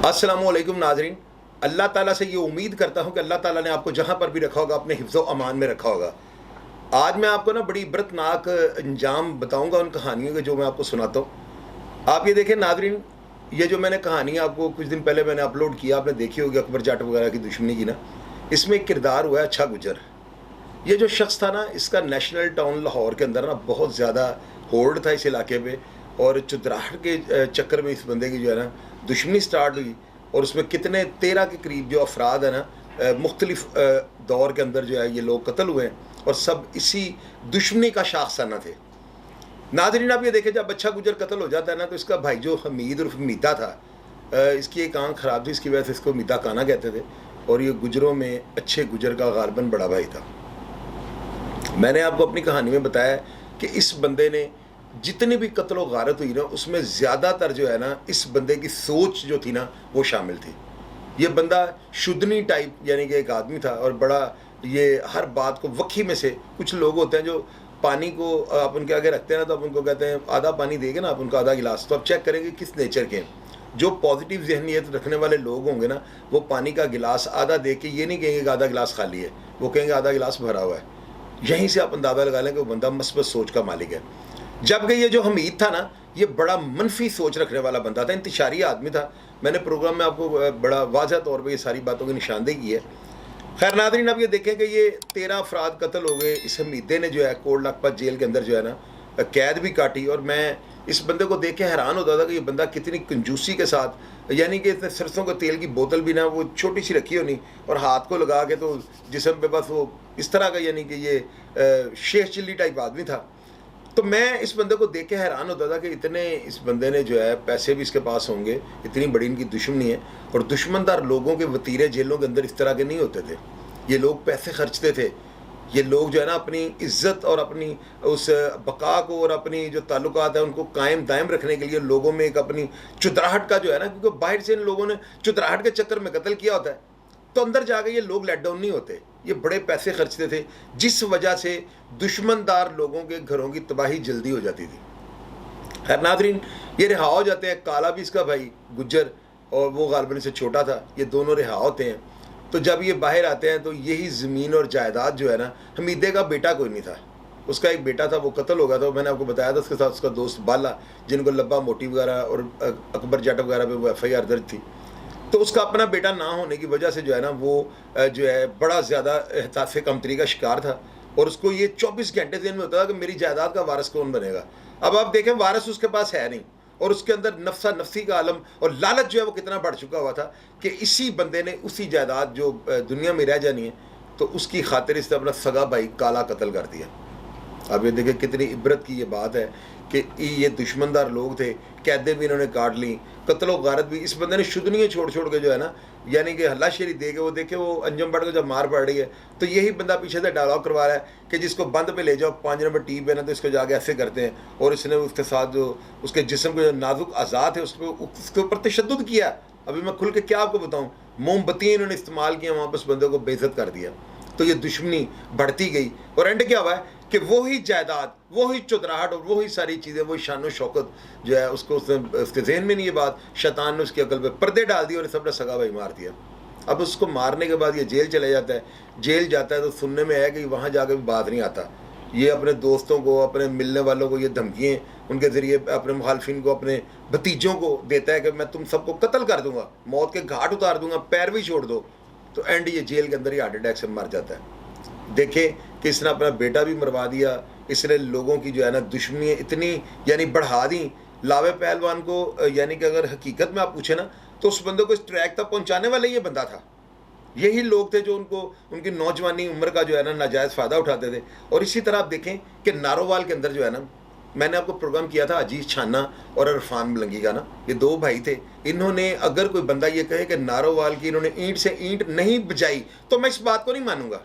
अस्सलामुअलैकुम नाजरीन। अल्लाह ताला से ये उम्मीद करता हूँ कि अल्लाह ताला ने आपको जहाँ पर भी रखा होगा अपने हिफ्ज़ व अमान में रखा होगा। आज मैं आपको ना बड़ी इबरतनाक अंजाम बताऊँगा उन कहानियों के जो मैं आपको सुनाता हूँ। आप ये देखें नाजरीन, ये जो मैंने कहानी आपको कुछ दिन पहले मैंने अपलोड किया, आपने देखी होगी अकबर जाट वगैरह की दुश्मनी की ना। इसमें एक किरदार हुआ है अच्छा गुजर। ये जो शख्स था ना, इसका नेशनल टाउन लाहौर के अंदर ना बहुत ज़्यादा होल्ड था इस इलाके पे, और चुदराहट के चक्कर में इस बंदे की जो है ना दुश्मनी स्टार्ट हुई। और उसमें कितने 13 के करीब जो अफराद है ना मुख्तलिफ दौर के अंदर जो है ये लोग कत्ल हुए हैं, और सब इसी दुश्मनी का शाखसाना थे। नाज़रीन आप ये देखें, जब अच्छा गुजर कत्ल हो जाता है ना, तो इसका भाई जो हमीद उर्फ मीता था, इसकी एक आंख ख़राब थी, इसकी वजह से इसको मीता काना कहते थे। और ये गुजरों में अच्छे गुजर का गालबन बड़ा भाई था। मैंने आपको अपनी कहानी में बताया कि इस बंदे ने जितनी भी कत्ल व गारत हुई ना, उसमें ज़्यादातर जो है ना इस बंदे की सोच जो थी ना वो शामिल थी। ये बंदा शुद्धनी टाइप यानी कि एक आदमी था, और बड़ा ये हर बात को वक्की में से कुछ लोग होते हैं जो पानी को आप उनके आगे रखते हैं ना, तो आप उनको कहते हैं आधा पानी देंगे ना आप उनको आधा गिलास, तो आप चेक करेंगे किस नेचर के हैं। जो पॉजिटिव जहनीत रखने वाले लोग होंगे ना, वो पानी का गिलास आधा दे के ये नहीं कहेंगे कि आधा गिलास खाली है, वो कहेंगे आधा गिलास भरा हुआ है। यहीं से आप अंदाज़ा लगा लें कि वो बंदा मस्बत सोच का मालिक है। जबकि ये जो हमीद था ना, ये बड़ा मनफी सोच रखने वाला बंदा था, इंतशारी आदमी था। मैंने प्रोग्राम में आपको बड़ा वाज़ह तौर पे ये सारी बातों की निशानदेही की है। खैर नाज़रीन, अब ये देखें कि ये 13 अफराद कत्ल हो गए। इस हमीदे ने जो है कोट लखपत जेल के अंदर जो है ना कैद भी काटी। और मैं इस बंदे को देख के हैरान होता था कि ये बंदा कितनी कंजूसी के साथ, यानी कि इसने सरसों के तेल की बोतल भी ना वो छोटी सी रखी होनी, और हाथ को लगा के तो जिस्म पे बस वो इस तरह का, यानी कि ये शेख चिल्ली टाइप आदमी था। तो मैं इस बंदे को देख के हैरान होता था कि इतने इस बंदे ने जो है पैसे भी इसके पास होंगे, इतनी बड़ी इनकी दुश्मनी है। और दुश्मनदार लोगों के वतीरे जेलों के अंदर इस तरह के नहीं होते थे। ये लोग पैसे खर्चते थे। ये लोग जो है ना अपनी इज्जत और अपनी उस बका को और अपनी जो ताल्लुकात है उनको कायम दायम रखने के लिए लोगों में एक अपनी चुतराहट का जो है ना, क्योंकि बाहर से इन लोगों ने चुतराहट के चक्कर में कत्ल किया होता है, तो अंदर जाके ये लोग लेट डाउन नहीं होते। ये बड़े पैसे खर्चते थे, जिस वजह से दुश्मनदार लोगों के घरों की तबाही जल्दी हो जाती थी। खैर नाज़रीन, ये रिहा हो जाते हैं। काला भी इसका भाई गुज्जर, और वो गालबन से छोटा था, ये दोनों रिहा होते हैं। तो जब ये बाहर आते हैं तो यही ज़मीन और जायदाद जो है ना, हमीदे का बेटा कोई नहीं था, उसका एक बेटा था, वो कत्ल हो गया था। मैंने आपको बताया था उसके साथ उसका दोस्त बाला, जिनको लब्बा मोटी वगैरह और अकबर जाट वगैरह पे वो FIR दर्ज थी। तो उसका अपना बेटा ना होने की वजह से जो है ना वो जो है बड़ा ज़्यादा एहसास कमतरी का शिकार था। और उसको ये 24 घंटे दिन में होता था कि मेरी जायदाद का वारिस कौन बनेगा। अब आप देखें, वारिस उसके पास है नहीं, और उसके अंदर नफ्सा नफ्सी का आलम और लालच जो है वो कितना बढ़ चुका हुआ था कि इसी बंदे ने उसी जायदाद जो दुनिया में रह जानी है, तो उसकी खातिर इसने अपना सगा भाई काला कत्ल कर दिया। अब ये देखें कितनी इबरत की ये बात है कि ये दुश्मनदार लोग थे, कैदें भी इन्होंने काट ली, कत्लो गारत भी। इस बंदे ने शुद्धनियाँ छोड़ छोड़ के जो है ना, यानी कि हल्लाशेरी दे के वो देखे वो अंजम बड़ को जब मार पड़ रही है, तो यही बंदा पीछे से डायलॉग करवा रहा है कि जिसको बंद पे ले जाओ 5 नंबर टीम पे ना, तो इसको जाके ऐसे करते हैं। और इसने उसके साथ जो उसके जिस्म के जो नाजुक आज़ाद है उसके ऊपर तशद्दुद किया। अभी मैं खुल के क्या आपको बताऊँ, मोमबत्तियाँ इन्होंने इस्तेमाल किया, वहाँ पर उस बंदे को बेइज्जत कर दिया। तो ये दुश्मनी बढ़ती गई, और एंड क्या हुआ है कि वही जायदाद, वही चुतराहट और वही सारी चीज़ें, वही शान शौकत जो है उसको उसके जहन में नहीं, ये बात शैतान ने उसकी अकल पे पर्दे डाल दिए और सबने सगा भाई मार दिया। अब उसको मारने के बाद ये जेल चले जाता है। जेल जाता है तो सुनने में है कि वहाँ जाकर भी बात नहीं आता। ये अपने दोस्तों को, अपने मिलने वालों को ये धमकियाँ उनके ज़रिए अपने मुखालफिन को, अपने भतीजों को देता है कि मैं तुम सबको कत्ल कर दूँगा, मौत के घाट उतार दूँगा, पैर भी छोड़ दो। तो एंड ये जेल के अंदर ही हार्ट अटैक से मर जाता है। देखें कि इसने अपना बेटा भी मरवा दिया। इसने लोगों की जो है ना दुश्मनी इतनी यानी बढ़ा दी। लावे पहलवान को यानी कि अगर हकीकत में आप पूछे ना, तो उस बंदे को इस ट्रैक तक पहुंचाने वाला ये बंदा था। यही लोग थे जो उनको उनकी नौजवानी उम्र का जो है ना नाजायज़ फ़ायदा उठाते थे। और इसी तरह आप देखें कि नारोवाल के अंदर जो है ना, मैंने आपको प्रोग्राम किया था अजीज़ छाना और इरफान मलंगी का ना, ये 2 भाई थे। इन्होंने अगर कोई बंदा ये कहे कि नारोवाल की इन्होंने ईंट से ईंट नहीं बजाई, तो मैं इस बात को नहीं मानूंगा।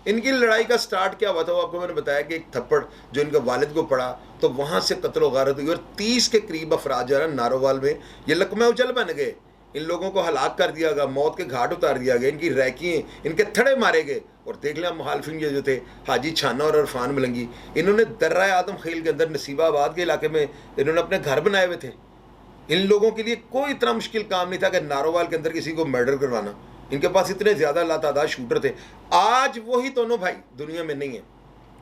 इनकी लड़ाई का स्टार्ट क्या हुआ था वो आपको मैंने बताया कि एक थप्पड़ जो इनके वालिद को पड़ा, तो वहाँ से कत्ल व गारत हुई। और 30 के करीब अफराद जो है ना नारोवाल में ये लकमे उजल बन गए। इन लोगों को हलाक कर दिया गया, मौत के घाट उतार दिया गया, इनकी रैकियाँ, इनके थड़े मारे गए। और देख लिया मुखालफिन ये जो थे हाजी छाना और इरफान मलंगी, इन्होंने दर्रा आदम खेल के अंदर नसीबाबाद के इलाके में इन्होंने अपने घर बनाए हुए थे। इन लोगों के लिए कोई इतना मुश्किल काम नहीं था कि नारोवाल के अंदर किसी को मर्डर करवाना। इनके पास इतने ज़्यादा लातादाद शूटर थे। आज वही दोनों भाई दुनिया में नहीं है,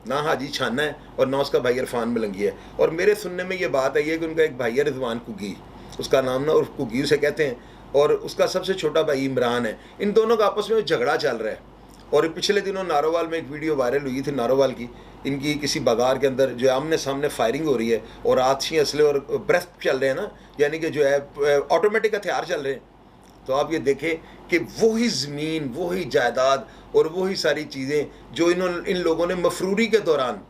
ना हाजी छाना है और ना उसका भाई इरफान मलंगी है। और मेरे सुनने में ये बात आई है कि उनका एक भाई है रिजवान कुगी, उसका नाम ना, और कुगी उसे कहते हैं, और उसका सबसे छोटा भाई इमरान है। इन दोनों का आपस में झगड़ा चल रहा है। और पिछले दिनों नारोवाल में एक वीडियो वायरल हुई थी नारोवाल की, इनकी किसी बाजार के अंदर जो आमने सामने फायरिंग हो रही है और आतशी असले और ब्रेस्ट चल रहे हैं ना, यानी कि जो है ऑटोमेटिक हथियार चल रहे हैं। तो आप ये देखें कि वही ज़मीन, वही जायदाद और वही सारी चीज़ें जो इन लोगों ने मफरूरी के दौरान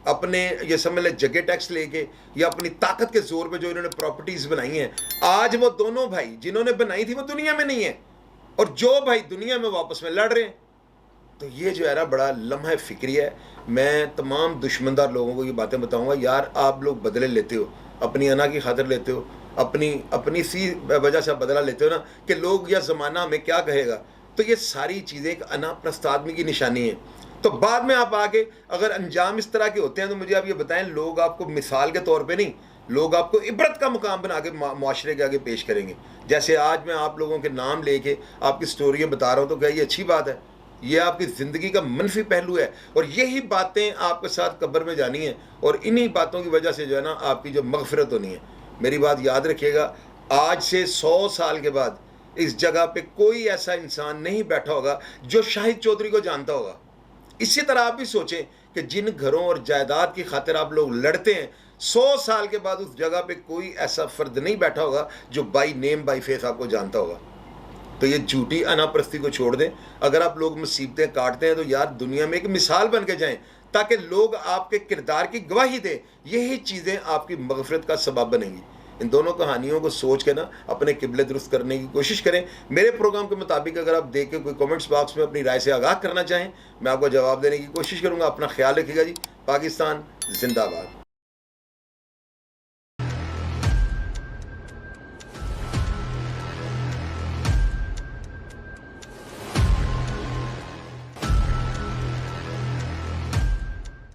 अपने, ये समझ लें, जगह टैक्स लेके या अपनी ताकत के जोर पे जो इन्होंने प्रॉपर्टीज़ बनाई हैं, आज वो दोनों भाई जिन्होंने बनाई थी वो दुनिया में नहीं है, और जो भाई दुनिया में वापस में लड़ रहे हैं। तो ये जो है ना बड़ा लम्हा फिक्री है। मैं तमाम दुश्मनदार लोगों को ये बातें बताऊंगा, यार आप लोग बदले लेते हो, अपनी अना की खातिर लेते हो, अपनी सी वजह से बदला लेते हो ना, कि लोग या ज़माना हमें क्या कहेगा। तो ये सारी चीज़ें एक अनाप्रस्त आदमी की निशानी है। तो बाद में आप आगे अगर अंजाम इस तरह के होते हैं तो मुझे आप ये बताएं, लोग आपको मिसाल के तौर पे नहीं, लोग आपको इबरत का मुकाम बना के माशरे के आगे पेश करेंगे। जैसे आज मैं आप लोगों के नाम लेके आपकी स्टोरियाँ बता रहा हूँ, तो क्या ये अच्छी बात है? ये आपकी ज़िंदगी का मनफी पहलू है, और यही बातें आपके साथ कब्र में जानी है, और इन्हीं बातों की वजह से जो है ना आपकी जो मगफिरत होनी है। मेरी बात याद रखिएगा, आज से 100 साल के बाद इस जगह पे कोई ऐसा इंसान नहीं बैठा होगा जो शाहिद चौधरी को जानता होगा। इसी तरह आप भी सोचें कि जिन घरों और जायदाद की खातिर आप लोग लड़ते हैं, 100 साल के बाद उस जगह पे कोई ऐसा फ़र्द नहीं बैठा होगा जो बाई नेम बाई फेस आपको जानता होगा। तो ये झूठी अनापरस्ती को छोड़ दें। अगर आप लोग मुसीबतें काटते हैं तो यार दुनिया में एक मिसाल बन के जाएं, ताकि लोग आपके किरदार की गवाही दें। यही चीज़ें आपकी मगफरत का सबब बनेंगी। इन दोनों कहानियों को सोच के ना अपने किबले दुरुस्त करने की कोशिश करें। मेरे प्रोग्राम के मुताबिक अगर आप देख के कोई कमेंट्स बॉक्स में अपनी राय से आगाह करना चाहें, मैं आपको जवाब देने की कोशिश करूँगा। अपना ख्याल रखिएगा जी। पाकिस्तान जिंदाबाद।